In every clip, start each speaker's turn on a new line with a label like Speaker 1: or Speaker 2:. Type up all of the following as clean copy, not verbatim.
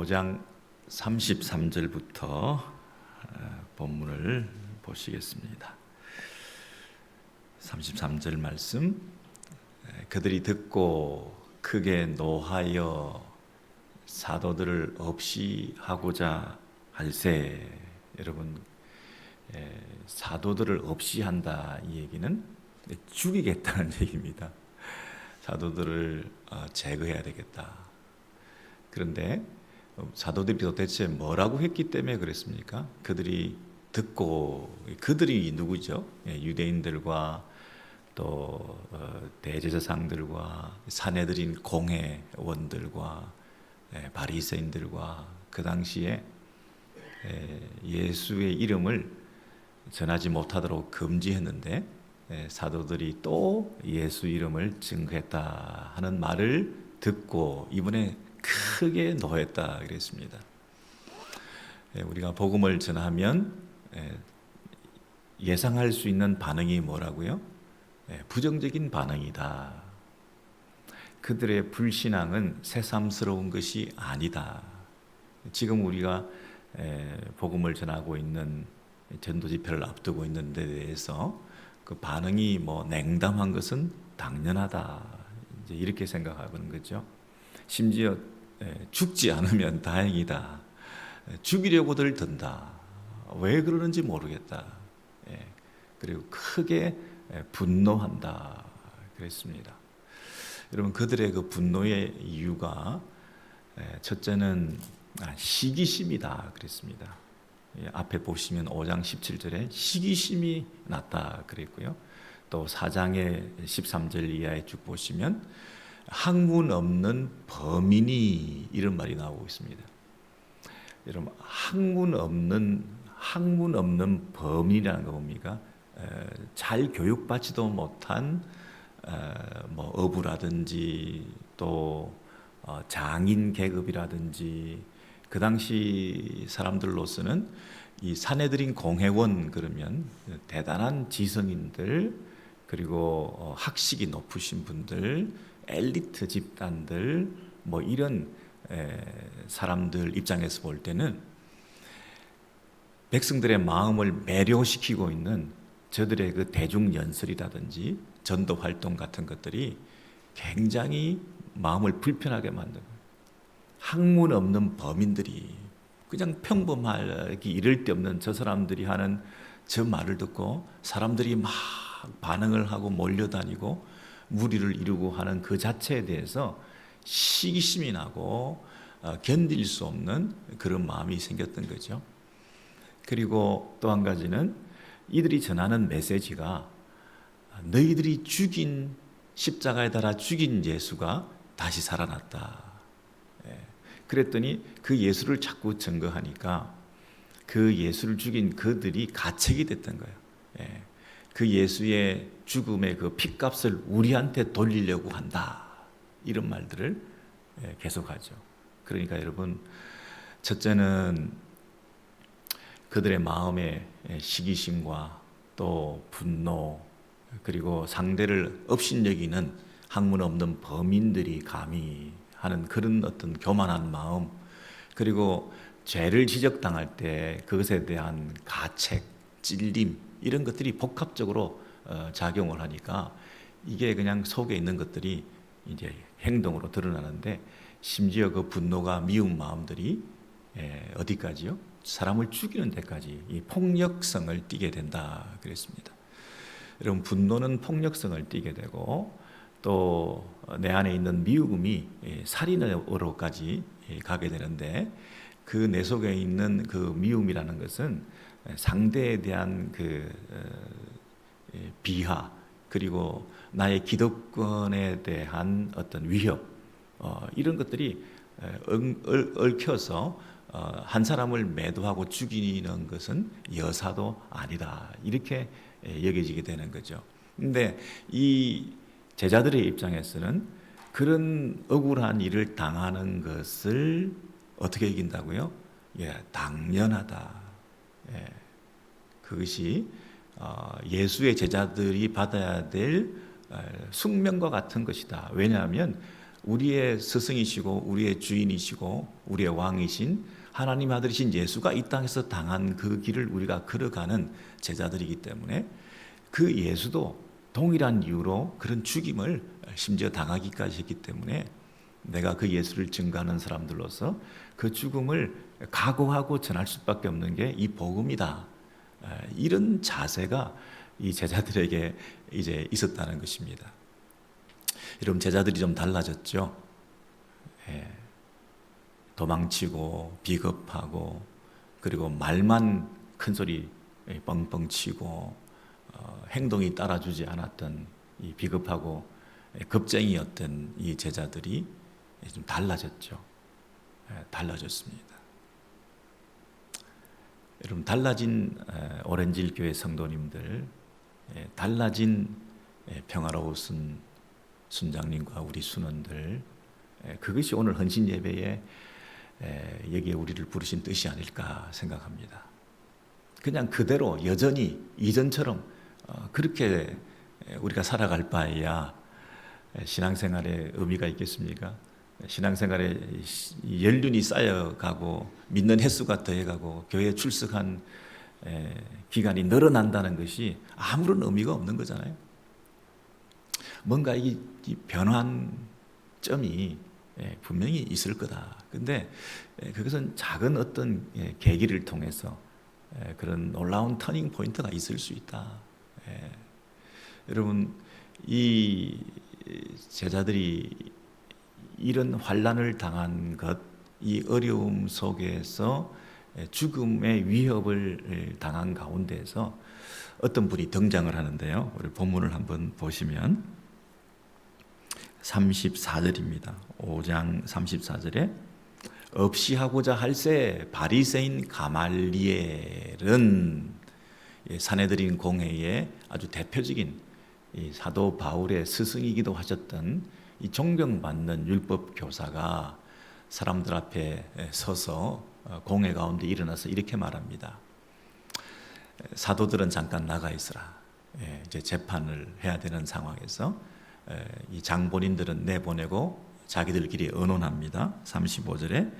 Speaker 1: 5장 33절부터 본문을 보시겠습니다. 33절 말씀. 그들이 듣고 크게 노하여 사도들을 없이 하고자 할세. 여러분, 사도들을 없이 한다, 이 얘기는 죽이겠다는 얘기입니다. 사도들을 제거해야 되겠다. 그런데 사도들이 도대체 뭐라고 했기 때문에 그랬습니까? 그들이 듣고, 그들이 누구죠? 유대인들과 또 대제사장들과 사내들인 공회원들과 바리새인들과 그 당시에 예수의 이름을 전하지 못하도록 금지했는데 사도들이 또 예수 이름을 증거했다 하는 말을 듣고 이번에 크게 노했다 그랬습니다. 우리가 복음을 전하면 예상할 수 있는 반응이 뭐라고요? 부정적인 반응이다. 그들의 불신앙은 새삼스러운 것이 아니다. 지금 우리가 복음을 전하고 있는 전도 집회를 앞두고 있는 데 대해서 그 반응이 냉담한 것은 당연하다. 이제 이렇게 생각하는 거죠. 심지어 죽지 않으면 다행이다. 죽이려고들 든다. 왜 그러는지 모르겠다. 그리고 크게 분노한다 그랬습니다. 여러분, 그들의 그 분노의 이유가 첫째는 시기심이다 그랬습니다. 앞에 보시면 5장 17절에 시기심이 났다 그랬고요. 또 4장의 13절 이하에 쭉 보시면 학문 없는 범인이, 이런 말이 나오고 있습니다. 여러분, 학문 없는 범인이라는 거 뭡니까? 잘 교육받지도 못한 어부라든지 또 장인 계급이라든지, 그 당시 사람들로서는 이 사내들인 공회원 그러면 대단한 지성인들, 그리고 학식이 높으신 분들, 엘리트 집단들, 이런 사람들 입장에서 볼 때는 백성들의 마음을 매료시키고 있는 저들의 그 대중 연설이라든지 전도 활동 같은 것들이 굉장히 마음을 불편하게 만드는, 학문 없는 범인들이 그냥 평범하기 이를 데 없는 저 사람들이 하는 저 말을 듣고 사람들이 막 반응을 하고 몰려다니고 무리를 이루고 하는 그 자체에 대해서 시기심이 나고 견딜 수 없는 그런 마음이 생겼던 거죠. 그리고 또 한 가지는 이들이 전하는 메시지가 너희들이 죽인, 십자가에 달아 죽인 예수가 다시 살아났다. 그랬더니 그 예수를 자꾸 증거하니까 그 예수를 죽인 그들이 가책이 됐던 거예요. 그 예수의 죽음의 그 핏값을 우리한테 돌리려고 한다. 이런 말들을 계속하죠. 그러니까 여러분, 첫째는 그들의 마음의 시기심과 또 분노, 그리고 상대를 업신여기는 학문 없는 범인들이 감히 하는 그런 어떤 교만한 마음, 그리고 죄를 지적당할 때 그것에 대한 가책, 찔림, 이런 것들이 복합적으로 작용을 하니까 이게 그냥 속에 있는 것들이 이제 행동으로 드러나는데, 심지어 그 분노가 미운 마음들이 어디까지요? 사람을 죽이는 데까지 이 폭력성을 띠게 된다 그랬습니다. 여러분, 분노는 폭력성을 띠게 되고 또 내 안에 있는 미움이 살인으로까지 가게 되는데, 그 내 속에 있는 그 미움이라는 것은 상대에 대한 그 비하, 그리고 나의 기득권에 대한 어떤 위협, 이런 것들이 얽혀서 한 사람을 매도하고 죽이는 것은 여사도 아니다, 이렇게 여겨지게 되는 거죠. 근데 이 제자들의 입장에서는 그런 억울한 일을 당하는 것을 어떻게 이긴다고요? 당연하다. 그것이 예수의 제자들이 받아야 될 숙명과 같은 것이다. 왜냐하면 우리의 스승이시고 우리의 주인이시고 우리의 왕이신 하나님 아들이신 예수가 이 땅에서 당한 그 길을 우리가 걸어가는 제자들이기 때문에 그 예수도 동일한 이유로 그런 죽임을 심지어 당하기까지 했기 때문에 내가 그 예수를 증거하는 사람들로서 그 죽음을 각오하고 전할 수밖에 없는 게 이 복음이다. 이런 자세가 이 제자들에게 이제 있었다는 것입니다. 여러분, 제자들이 좀 달라졌죠. 도망치고 비겁하고 그리고 말만 큰 소리 뻥뻥 치고 행동이 따라주지 않았던 이 비겁하고 겁쟁이였던 이 제자들이 좀 달라졌죠. 달라졌습니다. 여러분, 달라진 오렌지힐 교회 성도님들, 달라진 평화로우신 순장님과 우리 순원들, 그것이 오늘 헌신 예배에 여기에 우리를 부르신 뜻이 아닐까 생각합니다. 그냥 그대로 여전히 이전처럼 그렇게 우리가 살아갈 바에야 신앙생활에 의미가 있겠습니까? 신앙생활에 연륜이 쌓여가고 믿는 횟수가 더해가고 교회에 출석한 기간이 늘어난다는 것이 아무런 의미가 없는 거잖아요. 뭔가 이 변환 점이 분명히 있을 거다. 근데 그것은 작은 어떤 계기를 통해서 그런 놀라운 터닝 포인트가 있을 수 있다. 여러분, 이 제자들이 이런 환난을 당한 것, 이 어려움 속에서 죽음의 위협을 당한 가운데서 어떤 분이 등장을 하는데요. 우리 본문을 한번 보시면 34절입니다. 5장 34절에 없이 하고자 할세 바리새인 가말리엘은 사내들인 공회의 아주 대표적인 이 사도 바울의 스승이기도 하셨던 이 존경받는 율법 교사가 사람들 앞에 서서 공회 가운데 일어나서 이렇게 말합니다. 사도들은 잠깐 나가 있으라. 이제 재판을 해야 되는 상황에서 이 장본인들은 내보내고 자기들끼리 의논합니다. 35절에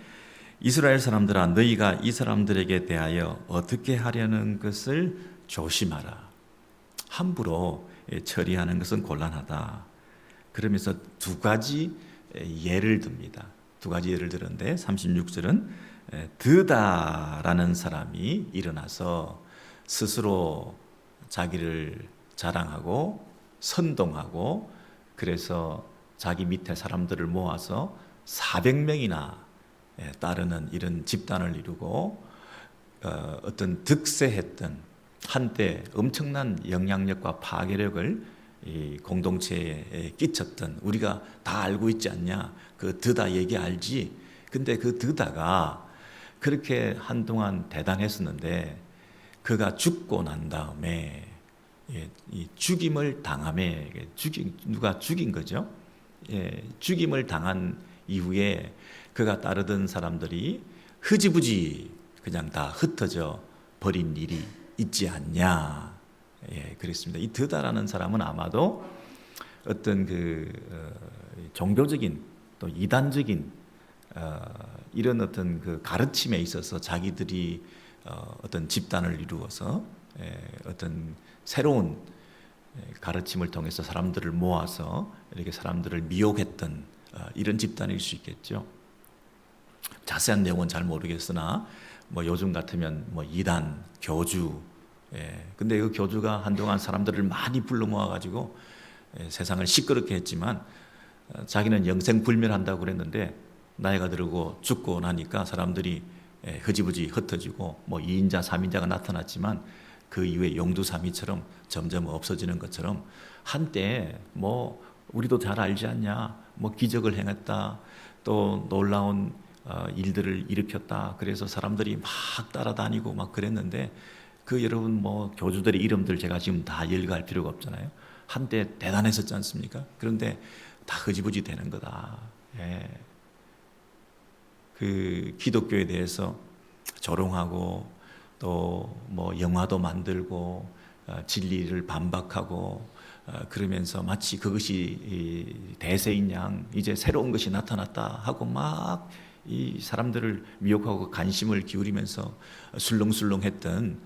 Speaker 1: 이스라엘 사람들아, 너희가 이 사람들에게 대하여 어떻게 하려는 것을 조심하라. 함부로 처리하는 것은 곤란하다. 그러면서 두 가지 예를 듭니다. 두 가지 예를 들었는데 36절은 드다라는 사람이 일어나서 스스로 자기를 자랑하고 선동하고 그래서 자기 밑에 사람들을 모아서 400명이나 따르는 이런 집단을 이루고 어떤 득세했던 한때 엄청난 영향력과 파괴력을 이 공동체에 끼쳤던 우리가 다 알고 있지 않냐? 그 드다 얘기 알지? 근데 그 드다가 그렇게 한동안 대단했었는데 그가 죽고 난 다음에 이 죽임을 당함에 누가 죽인 거죠? 죽임을 당한 이후에 그가 따르던 사람들이 흐지부지 그냥 다 흩어져 버린 일이 있지 않냐? 그렇습니다. 이 드다라는 사람은 아마도 어떤 그 종교적인 또 이단적인 이런 어떤 그 가르침에 있어서 자기들이 어떤 집단을 이루어서 어떤 새로운 가르침을 통해서 사람들을 모아서 이렇게 사람들을 미혹했던 이런 집단일 수 있겠죠. 자세한 내용은 잘 모르겠으나 뭐 요즘 같으면 뭐 이단, 교주, 근데 그 교주가 한동안 사람들을 많이 불러 모아가지고 세상을 시끄럽게 했지만 자기는 영생불멸한다고 그랬는데 나이가 들고 죽고 나니까 사람들이 흐지부지 흩어지고 뭐 2인자, 3인자가 나타났지만 그 이후에 용두사미처럼 점점 없어지는 것처럼 한때 뭐 우리도 잘 알지 않냐, 뭐 기적을 행했다, 또 놀라운 일들을 일으켰다. 그래서 사람들이 막 따라다니고 막 그랬는데 그 여러분 뭐 교주들의 이름들 제가 지금 다 열거할 필요가 없잖아요. 한때 대단했었지 않습니까? 그런데 다 흐지부지 되는 거다. 그 기독교에 대해서 조롱하고 또 뭐 영화도 만들고 진리를 반박하고 그러면서 마치 그것이 대세인 양 이제 새로운 것이 나타났다 하고 막 이 사람들을 미혹하고 관심을 기울이면서 술렁술렁했던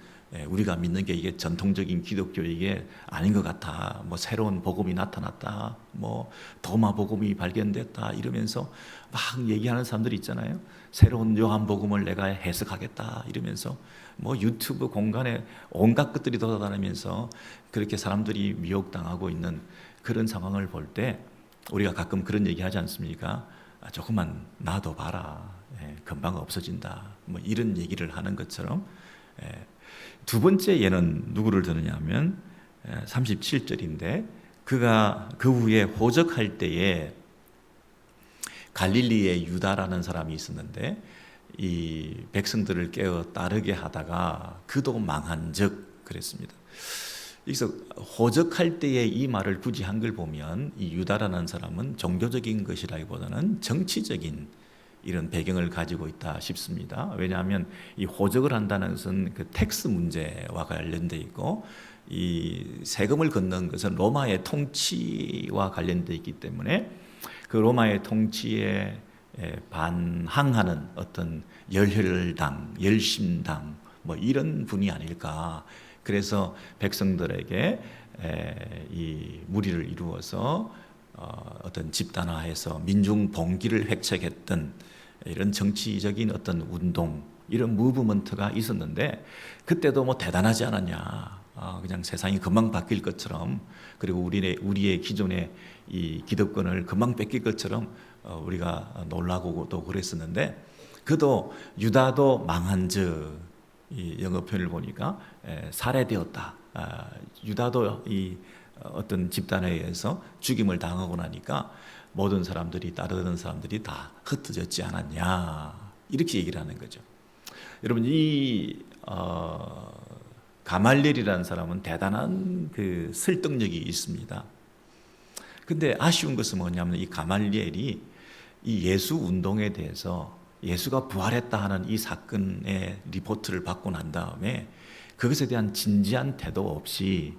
Speaker 1: 우리가 믿는 게 이게 전통적인 기독교 이게 아닌 것 같아. 뭐 새로운 복음이 나타났다. 뭐 도마 복음이 발견됐다. 이러면서 막 얘기하는 사람들이 있잖아요. 새로운 요한 복음을 내가 해석하겠다. 이러면서 뭐 유튜브 공간에 온갖 것들이 돌아다니면서 그렇게 사람들이 미혹당하고 있는 그런 상황을 볼 때 우리가 가끔 그런 얘기하지 않습니까? 조금만 놔둬봐라. 금방 없어진다. 뭐 이런 얘기를 하는 것처럼 두 번째 예는 누구를 드느냐면 37절인데 그가 그 후에 호적할 때에 갈릴리의 유다라는 사람이 있었는데 이 백성들을 깨어 따르게 하다가 그도 망한 적 그랬습니다. 여기서 호적할 때에 이 말을 굳이 한 걸 보면 이 유다라는 사람은 종교적인 것이라기보다는 정치적인 이런 배경을 가지고 있다 싶습니다. 왜냐하면 이 호적을 한다는 것은 그 텍스 문제와 관련돼 있고 이 세금을 걷는 것은 로마의 통치와 관련돼 있기 때문에 그 로마의 통치에 반항하는 어떤 열혈당, 열심당 뭐 이런 분이 아닐까. 그래서 백성들에게 이 무리를 이루어서 어떤 집단화해서 민중 봉기를 획책했던 이런 정치적인 어떤 운동, 이런 무브먼트가 있었는데 그때도 뭐 대단하지 않았냐. 그냥 세상이 금방 바뀔 것처럼, 그리고 우리의 기존의 이 기득권을 금방 뺏길 것처럼 우리가 놀라고 또 그랬었는데 그도 유다도 망한 즉 이 영어 표현을 보니까 살해되었다. 유다도 이 어떤 집단에 의해서 죽임을 당하고 나니까 모든 사람들이 따르던 사람들이 다 흩어졌지 않았냐 이렇게 얘기를 하는 거죠. 여러분 이 가말리엘이라는 사람은 대단한 그 설득력이 있습니다. 근데 아쉬운 것은 뭐냐면 이 가말리엘이 이 예수 운동에 대해서 예수가 부활했다 하는 이 사건의 리포트를 받고 난 다음에 그것에 대한 진지한 태도 없이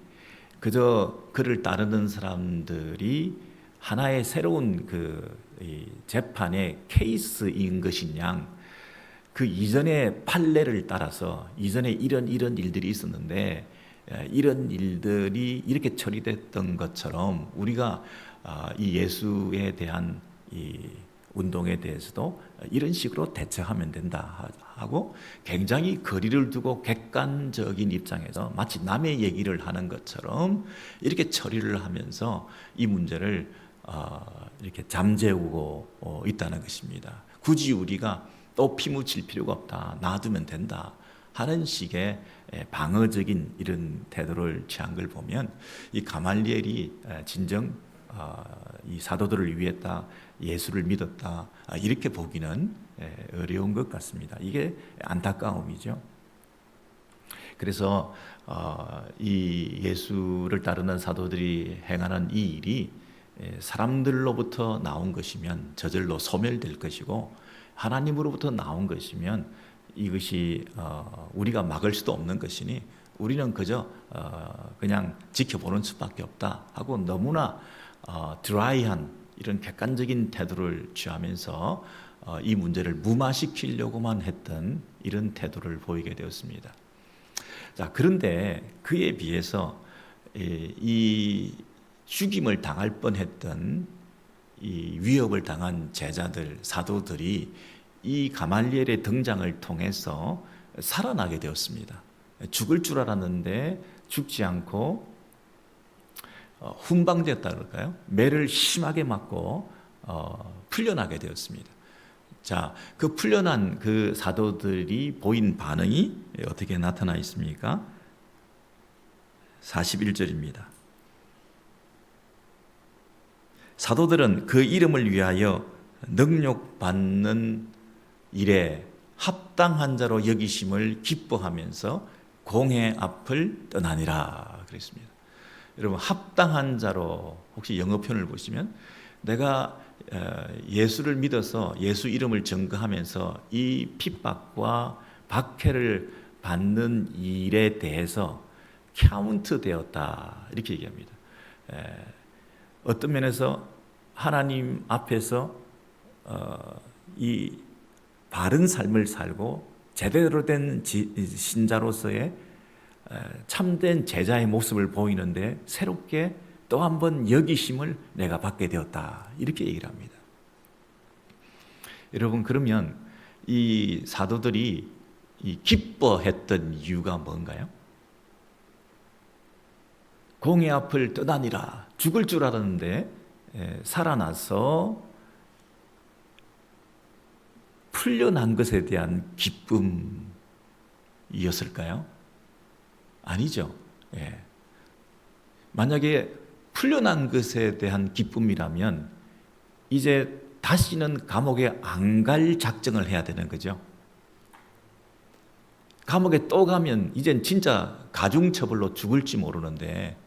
Speaker 1: 그저 그를 따르는 사람들이 하나의 새로운 그 재판의 케이스인 것인 양, 그 이전의 판례를 따라서 이전에 이런 일들이 있었는데 이런 일들이 이렇게 처리됐던 것처럼 우리가 이 예수에 대한 이 운동에 대해서도 이런 식으로 대처하면 된다 하고 굉장히 거리를 두고 객관적인 입장에서 마치 남의 얘기를 하는 것처럼 이렇게 처리를 하면서 이 문제를 이렇게 잠재우고 있다는 것입니다. 굳이 우리가 또 피묻힐 필요가 없다, 놔두면 된다 하는 식의 방어적인 이런 태도를 취한 걸 보면 이 가말리엘이 진정 이 사도들을 위했다, 예수를 믿었다 이렇게 보기는 어려운 것 같습니다. 이게 안타까움이죠. 그래서 이 예수를 따르는 사도들이 행하는 이 일이 사람들로부터 나온 것이면 저절로 소멸될 것이고 하나님으로부터 나온 것이면 이것이 우리가 막을 수도 없는 것이니 우리는 그저 그냥 지켜보는 수밖에 없다 하고 너무나 드라이한 이런 객관적인 태도를 취하면서 이 문제를 무마시키려고만 했던 이런 태도를 보이게 되었습니다. 자, 그런데 그에 비해서 이 죽임을 당할 뻔했던 이 위협을 당한 제자들, 사도들이 이 가말리엘의 등장을 통해서 살아나게 되었습니다. 죽을 줄 알았는데 죽지 않고 훈방됐다 그럴까요? 매를 심하게 맞고 풀려나게 되었습니다. 자, 그 풀려난 그 사도들이 보인 반응이 어떻게 나타나 있습니까? 41절입니다. 사도들은 그 이름을 위하여 능욕받는 일에 합당한 자로 여기심을 기뻐하면서 공회 앞을 떠나니라 그랬습니다. 여러분 합당한 자로 혹시 영어 표현을 보시면 내가 예수를 믿어서 예수 이름을 증거하면서 이 핍박과 박해를 받는 일에 대해서 카운트 되었다 이렇게 얘기합니다. 어떤 면에서 하나님 앞에서 이 바른 삶을 살고 제대로 된 신자로서의 참된 제자의 모습을 보이는데 새롭게 또 한 번 여기심을 내가 받게 되었다, 이렇게 얘기를 합니다. 여러분, 그러면 이 사도들이 이 기뻐했던 이유가 뭔가요? 공의 앞을 떠다니라, 죽을 줄 알았는데 살아나서 풀려난 것에 대한 기쁨이었을까요? 아니죠. 만약에 풀려난 것에 대한 기쁨이라면 이제 다시는 감옥에 안 갈 작정을 해야 되는 거죠. 감옥에 또 가면 이젠 진짜 가중처벌로 죽을지 모르는데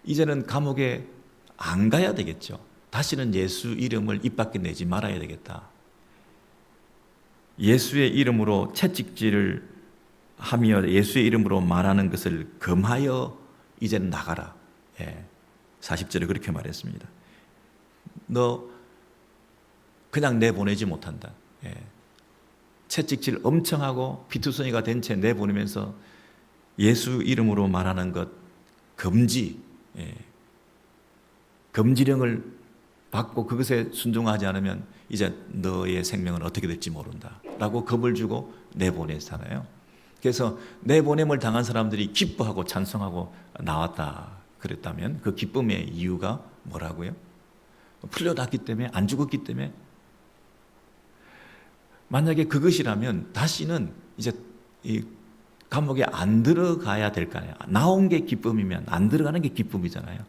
Speaker 1: 이제는 감옥에 안 가야 되겠죠. 다시는 예수 이름을 입 밖에 내지 말아야 되겠다. 예수의 이름으로 채찍질을 하며 예수의 이름으로 말하는 것을 금하여 이제는 나가라. 40절에 그렇게 말했습니다. 너 그냥 내보내지 못한다. 채찍질 엄청 하고 피투성이가 된 채 내보내면서 예수 이름으로 말하는 것 금지, 금지령을 받고 그것에 순종하지 않으면 이제 너의 생명은 어떻게 될지 모른다 라고 겁을 주고 내보냈잖아요. 그래서 내보냄을 당한 사람들이 기뻐하고 찬송하고 나왔다 그랬다면 그 기쁨의 이유가 뭐라고요? 풀려났기 때문에, 안 죽었기 때문에. 만약에 그것이라면 다시는 이제 이 감옥에 안 들어가야 될까요? 나온 게 기쁨이면 안 들어가는 게 기쁨이잖아요.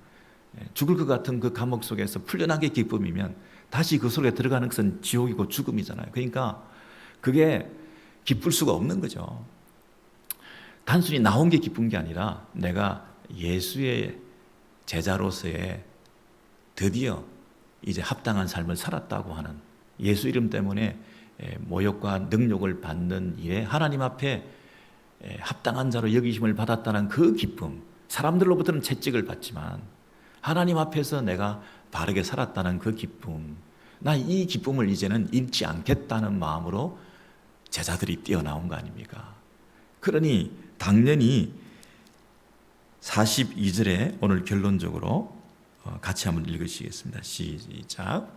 Speaker 1: 죽을 것 같은 그 감옥 속에서 풀려난 게 기쁨이면 다시 그 속에 들어가는 것은 지옥이고 죽음이잖아요. 그러니까 그게 기쁠 수가 없는 거죠. 단순히 나온 게 기쁜 게 아니라 내가 예수의 제자로서의 드디어 이제 합당한 삶을 살았다고 하는, 예수 이름 때문에 모욕과 능욕을 받는 일에 하나님 앞에 합당한 자로 여기심을 받았다는 그 기쁨, 사람들로부터는 채찍을 받지만 하나님 앞에서 내가 바르게 살았다는 그 기쁨, 나 이 기쁨을 이제는 잃지 않겠다는 마음으로 제자들이 뛰어나온 거 아닙니까? 그러니 당연히 42절에 오늘 결론적으로 같이 한번 읽으시겠습니다. 시작.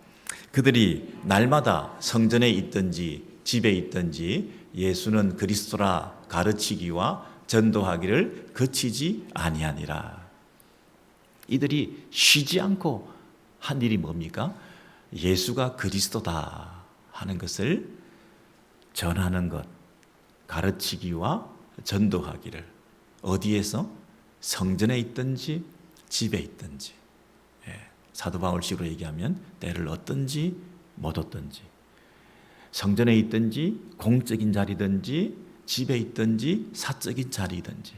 Speaker 1: 그들이 날마다 성전에 있든지 집에 있든지 예수는 그리스도라 가르치기와 전도하기를 그치지 아니하니라. 이들이 쉬지 않고 한 일이 뭡니까? 예수가 그리스도다 하는 것을 전하는 것, 가르치기와 전도하기를. 어디에서? 성전에 있든지 집에 있든지. 사도 바울식으로 얘기하면 때를 얻든지 못 얻든지, 성전에 있든지 공적인 자리든지 집에 있든지 사적인 자리든지,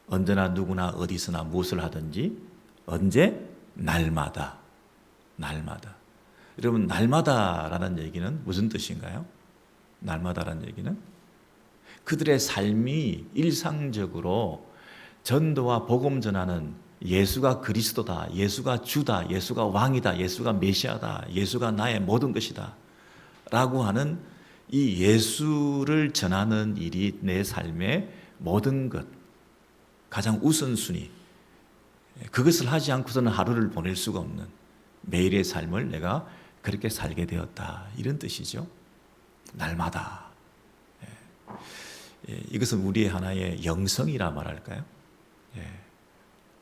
Speaker 1: 언제나 누구나 어디서나 무엇을 하든지 언제? 날마다. 날마다. 여러분, 날마다라는 얘기는 무슨 뜻인가요? 날마다라는 얘기는 그들의 삶이 일상적으로 전도와 복음 전하는 예수가 그리스도다, 예수가 주다, 예수가 왕이다, 예수가 메시아다, 예수가 나의 모든 것이다 라고 하는 이 예수를 전하는 일이 내 삶의 모든 것, 가장 우선순위, 그것을 하지 않고서는 하루를 보낼 수가 없는 매일의 삶을 내가 그렇게 살게 되었다, 이런 뜻이죠. 날마다. 이것은 우리의 하나의 영성이라 말할까요?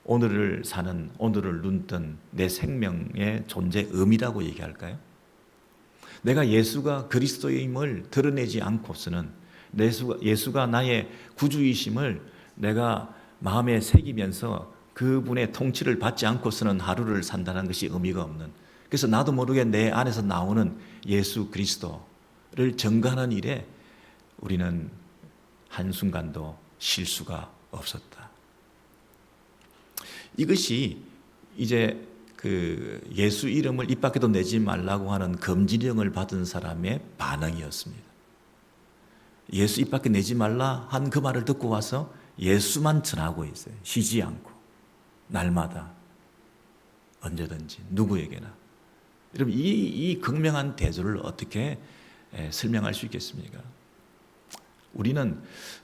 Speaker 1: 오늘을 사는, 오늘을 눈뜬 내 생명의 존재 의미라고 얘기할까요? 내가 예수가 그리스도임을 드러내지 않고서는, 예수가 나의 구주이심을 내가 마음에 새기면서 그분의 통치를 받지 않고서는 하루를 산다는 것이 의미가 없는, 그래서 나도 모르게 내 안에서 나오는 예수 그리스도를 증거하는 일에 우리는 한순간도 쉴 수가 없었다. 이것이 이제 그 예수 이름을 입 밖에도 내지 말라고 하는 금지령을 받은 사람의 반응이었습니다. 예수 입 밖에 내지 말라 한 그 말을 듣고 와서 예수만 전하고 있어요. 쉬지 않고, 날마다. 언제든지 누구에게나. 여러분 이 극명한 대조를 어떻게 설명할 수 있겠습니까? 우리는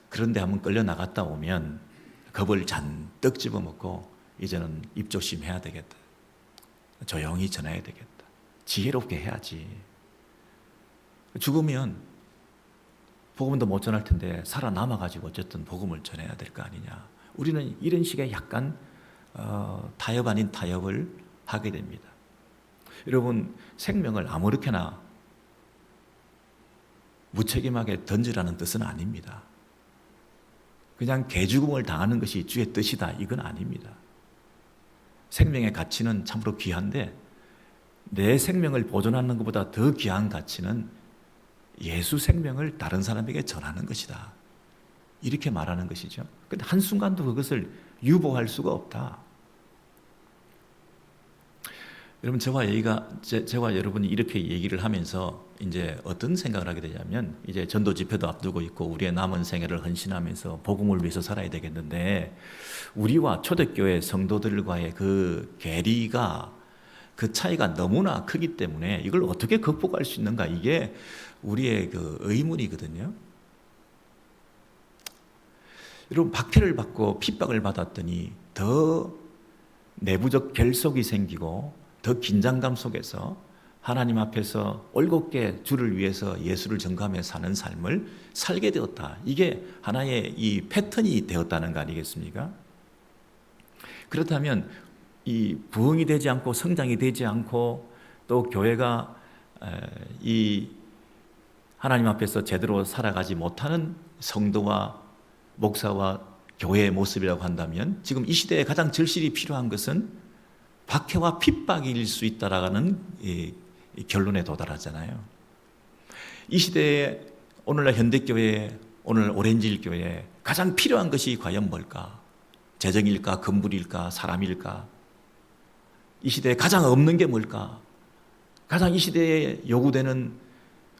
Speaker 1: 그런데 한번 끌려 나갔다 오면 겁을 잔뜩 집어먹고 이제는 입조심해야 되겠다. 조용히 전해야 되겠다. 지혜롭게 해야지. 죽으면 복음도 못 전할 텐데 살아남아가지고 어쨌든 복음을 전해야 될 거 아니냐. 우리는 이런 식의 약간 타협 아닌 타협을 하게 됩니다. 여러분 생명을 아무렇게나 무책임하게 던지라는 뜻은 아닙니다. 그냥 개죽음을 당하는 것이 주의 뜻이다 이건 아닙니다. 생명의 가치는 참으로 귀한데 내 생명을 보존하는 것보다 더 귀한 가치는 예수 생명을 다른 사람에게 전하는 것이다. 이렇게 말하는 것이죠. 근데 한순간도 그것을 유보할 수가 없다. 여러분 저와 여러분이 이렇게 얘기를 하면서 이제 어떤 생각을 하게 되냐면 이제 전도 집회도 앞두고 있고 우리의 남은 생애를 헌신하면서 복음을 위해서 살아야 되겠는데 우리와 초대교회 성도들과의 그 괴리가 그 차이가 너무나 크기 때문에 이걸 어떻게 극복할 수 있는가 이게 우리의 그 의문이거든요. 여러분 박해를 받고 핍박을 받았더니 더 내부적 결속이 생기고 더 긴장감 속에서 하나님 앞에서 올곧게 주를 위해서 예수를 전가하며 사는 삶을 살게 되었다. 이게 하나의 이 패턴이 되었다는 거 아니겠습니까? 그렇다면 이 부흥이 되지 않고 성장이 되지 않고 또 교회가 이 하나님 앞에서 제대로 살아가지 못하는 성도와 목사와 교회의 모습이라고 한다면 지금 이 시대에 가장 절실히 필요한 것은 박해와 핍박일 수 있다라는 결론에 도달하잖아요. 이 시대에 오늘날 현대교회, 오늘 오렌지일 교회에 가장 필요한 것이 과연 뭘까? 재정일까? 건물일까? 사람일까? 이 시대에 가장 없는 게 뭘까? 가장 이 시대에 요구되는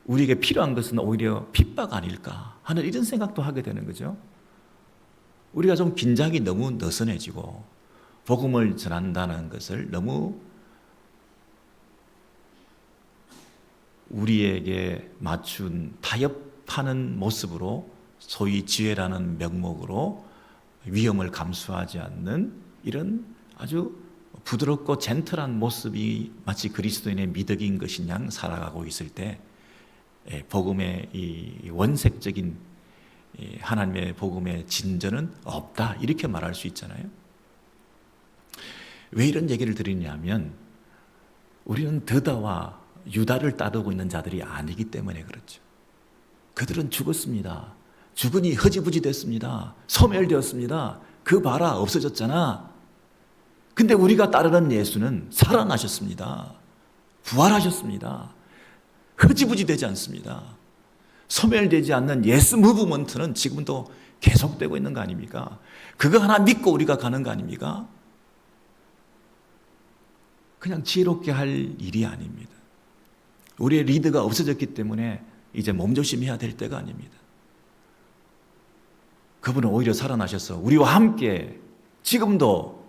Speaker 1: 우리에게 필요한 것은 오히려 핍박 아닐까 하는 이런 생각도 하게 되는 거죠. 우리가 좀 긴장이 너무 느슨해지고 복음을 전한다는 것을 너무 우리에게 맞춘 타협하는 모습으로 소위 지혜라는 명목으로 위험을 감수하지 않는 이런 아주 부드럽고 젠틀한 모습이 마치 그리스도인의 미덕인 것인 양 살아가고 있을 때 복음의 이 원색적인 하나님의 복음의 진전은 없다 이렇게 말할 수 있잖아요. 왜 이런 얘기를 드리냐면 우리는 드다와 유다를 따르고 있는 자들이 아니기 때문에 그렇죠. 그들은 죽었습니다. 죽으니 허지부지 됐습니다. 소멸되었습니다. 그 봐라 없어졌잖아. 근데 우리가 따르는 예수는 살아나셨습니다. 부활하셨습니다. 허지부지 되지 않습니다. 소멸되지 않는 예스 무브먼트는 지금도 계속되고 있는 거 아닙니까? 그거 하나 믿고 우리가 가는 거 아닙니까? 그냥 지혜롭게 할 일이 아닙니다. 우리의 리드가 없어졌기 때문에 이제 몸조심해야 될 때가 아닙니다. 그분은 오히려 살아나셔서 우리와 함께 지금도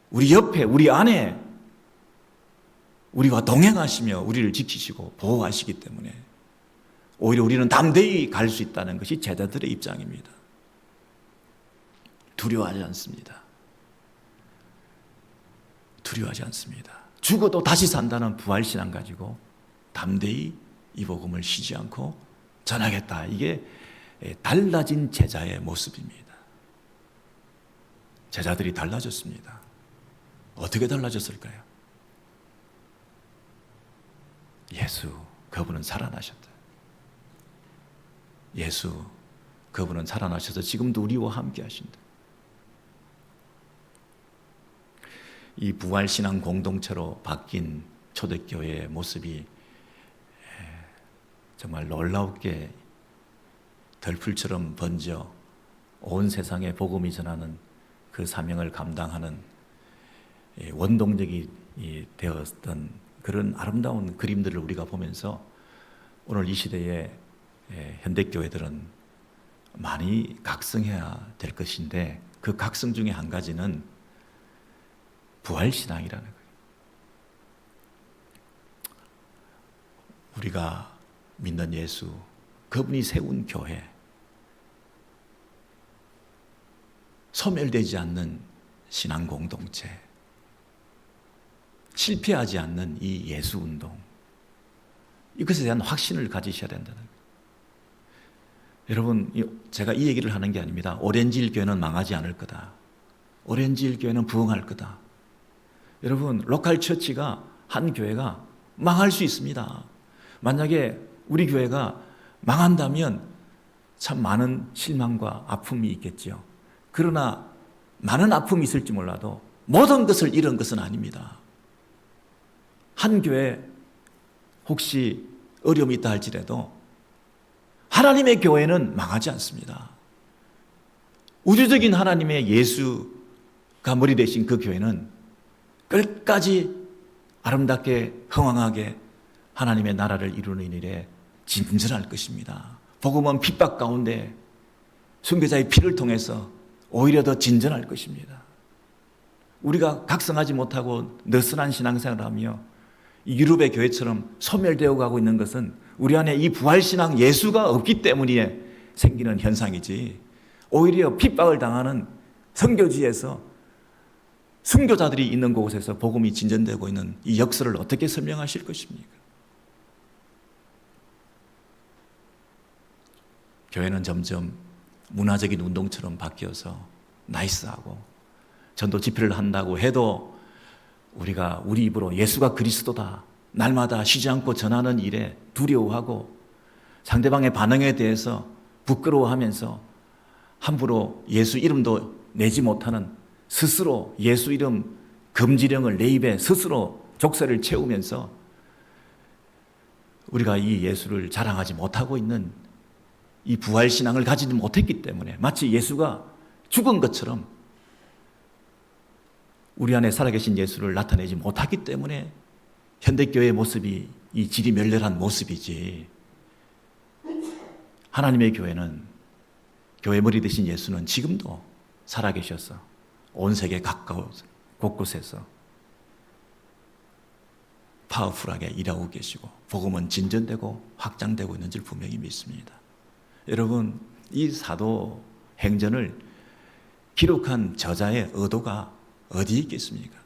Speaker 1: 우리 옆에 우리 안에 우리와 동행하시며 우리를 지키시고 보호하시기 때문에 오히려 우리는 담대히 갈 수 있다는 것이 제자들의 입장입니다. 두려워하지 않습니다. 두려워하지 않습니다. 죽어도 다시 산다는 부활신앙 가지고 담대히 이 복음을 쉬지 않고 전하겠다. 이게 달라진 제자의 모습입니다. 제자들이 달라졌습니다. 어떻게 달라졌을까요? 예수, 그분은 살아나셨다. 예수, 그분은 살아나셔서 지금도 우리와 함께 하신다. 이 부활신앙 공동체로 바뀐 초대교회의 모습이 정말 놀랍게 덜풀처럼 번져 온 세상에 복음이 전하는 그 사명을 감당하는 원동력이 되었던 그런 아름다운 그림들을 우리가 보면서 오늘 이 시대에 현대교회들은 많이 각성해야 될 것인데 그 각성 중에 한 가지는 부활신앙이라는 거예요. 우리가 믿는 예수, 그분이 세운 교회, 소멸되지 않는 신앙 공동체, 실패하지 않는 이 예수 운동, 이것에 대한 확신을 가지셔야 된다는 거예요. 여러분, 제가 이 얘기를 하는 게 아닙니다. 오렌지힐 교회는 망하지 않을 거다. 오렌지힐 교회는 부흥할 거다. 여러분, 로컬 처치가, 한 교회가 망할 수 있습니다. 만약에 우리 교회가 망한다면 참 많은 실망과 아픔이 있겠죠. 그러나 많은 아픔이 있을지 몰라도 모든 것을 잃은 것은 아닙니다. 한 교회 혹시 어려움이 있다 할지라도 하나님의 교회는 망하지 않습니다. 우주적인 하나님의 예수가 머리 대신 그 교회는 끝까지 아름답게 흥왕하게 하나님의 나라를 이루는 일에 진전할 것입니다. 복음은 핍박 가운데 순교자의 피를 통해서 오히려 더 진전할 것입니다. 우리가 각성하지 못하고 느슨한 신앙생활을 하며 유럽의 교회처럼 소멸되어 가고 있는 것은 우리 안에 이 부활신앙 예수가 없기 때문에 생기는 현상이지, 오히려 핍박을 당하는 선교지에서 순교자들이 있는 곳에서 복음이 진전되고 있는 이 역사를 어떻게 설명하실 것입니까? 교회는 점점 문화적인 운동처럼 바뀌어서 나이스하고 전도 집회를 한다고 해도 우리가 우리 입으로 예수가 그리스도다 날마다 쉬지 않고 전하는 일에 두려워하고 상대방의 반응에 대해서 부끄러워하면서 함부로 예수 이름도 내지 못하는, 스스로 예수 이름 금지령을 내 입에 스스로 족쇄를 채우면서 우리가 이 예수를 자랑하지 못하고 있는 이 부활신앙을 가지지 못했기 때문에, 마치 예수가 죽은 것처럼 우리 안에 살아계신 예수를 나타내지 못하기 때문에 현대교회의 모습이 이 질이 멸렬한 모습이지, 하나님의 교회는, 교회 머리 되신 예수는 지금도 살아계셔서 온 세계 가까운 곳곳에서 파워풀하게 일하고 계시고 복음은 진전되고 확장되고 있는 줄 분명히 믿습니다. 여러분, 이 사도 행전을 기록한 저자의 의도가 어디에 있겠습니까?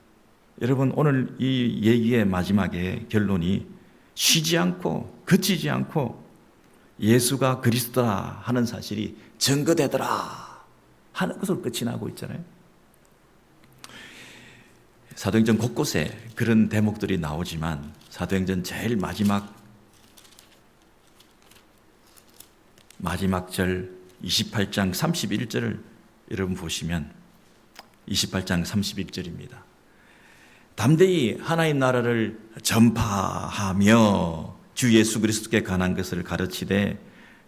Speaker 1: 여러분, 오늘 이 얘기의 마지막에 결론이 쉬지 않고 그치지 않고 예수가 그리스도다 하는 사실이 증거되더라 하는 것으로 끝이 나고 있잖아요. 사도행전 곳곳에 그런 대목들이 나오지만 사도행전 제일 마지막 절 28장 31절을 여러분 보시면 28장 31절입니다. 담대히 하나님 나라를 전파하며 주 예수 그리스도께 관한 것을 가르치되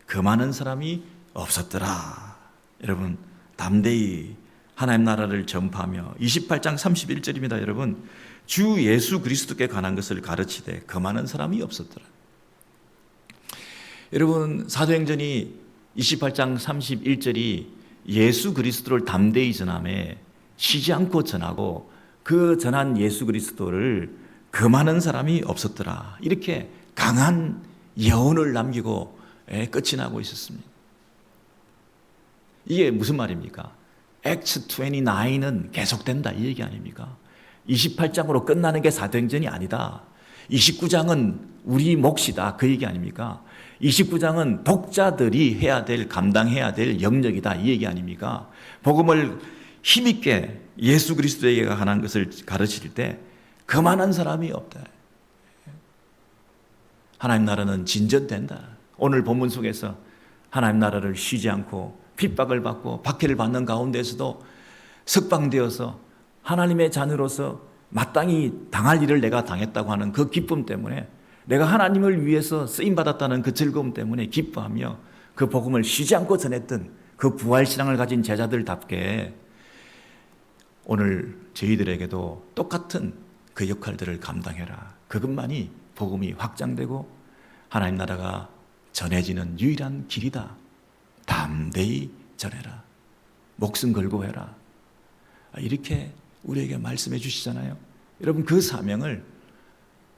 Speaker 1: 금하는 사람이 없었더라. 여러분, 담대히 하나님 나라를 전파하며 28장 31절입니다. 여러분, 주 예수 그리스도께 관한 것을 가르치되 금하는 사람이 없었더라. 여러분, 사도행전이 28장 31절이 예수 그리스도를 담대히 전하며 쉬지 않고 전하고 그 전한 예수 그리스도를 금하는 사람이 없었더라, 이렇게 강한 여운을 남기고 끝이 나고 있었습니다. 이게 무슨 말입니까? Acts 29은 계속된다 이 얘기 아닙니까? 28장으로 끝나는 게 사도행전이 아니다, 29장은 우리 몫이다 그 얘기 아닙니까? 29장은 독자들이 해야 될, 감당해야 될 영역이다 이 얘기 아닙니까? 복음을 힘있게 예수 그리스도에게 관한 것을 가르칠 때 그만한 사람이 없다. 하나님 나라는 진전된다. 오늘 본문 속에서 하나님 나라를 쉬지 않고 핍박을 받고 박해를 받는 가운데서도 석방되어서 하나님의 자녀로서 마땅히 당할 일을 내가 당했다고 하는 그 기쁨 때문에, 내가 하나님을 위해서 쓰임받았다는 그 즐거움 때문에 기뻐하며 그 복음을 쉬지 않고 전했던 그 부활신앙을 가진 제자들답게 오늘 저희들에게도 똑같은 그 역할들을 감당해라. 그것만이 복음이 확장되고 하나님 나라가 전해지는 유일한 길이다. 담대히 전해라. 목숨 걸고 해라. 이렇게 우리에게 말씀해 주시잖아요. 여러분, 그 사명을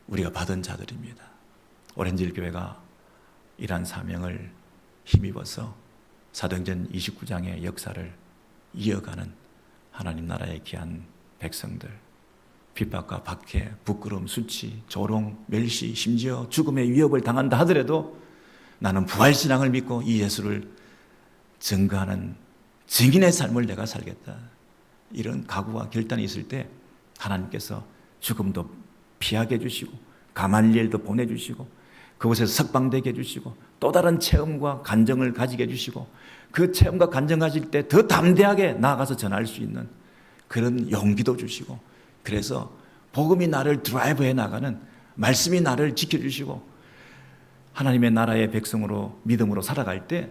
Speaker 1: 우리가 받은 자들입니다. 오렌지 교회가 이러한 사명을 힘입어서 사도행전 29장의 역사를 이어가는 하나님 나라의 귀한 백성들, 핍박과 박해, 부끄러움, 수치, 조롱, 멸시, 심지어 죽음의 위협을 당한다 하더라도 나는 부활신앙을 믿고 이 예수를 증거하는 증인의 삶을 내가 살겠다. 이런 각오와 결단이 있을 때 하나님께서 죽음도 피하게 해주시고 가말리엘도 보내주시고 그곳에서 석방되게 해주시고 또 다른 체험과 간정을 가지게 해주시고 그 체험과 간정 가질 때 더 담대하게 나아가서 전할 수 있는 그런 용기도 주시고, 그래서 복음이 나를 드라이브해 나가는, 말씀이 나를 지켜주시고 하나님의 나라의 백성으로 믿음으로 살아갈 때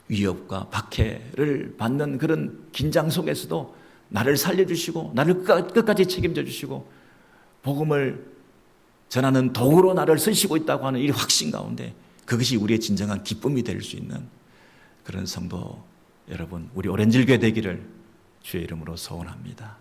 Speaker 1: 위협과 박해를 받는 그런 긴장 속에서도 나를 살려주시고 나를 끝까지 책임져 주시고 복음을 전하는 도구로 나를 쓰시고 있다고 하는 이 확신 가운데 그것이 우리의 진정한 기쁨이 될 수 있는 그런 성도 여러분, 우리 오렌지교회 되기를 주의 이름으로 소원합니다.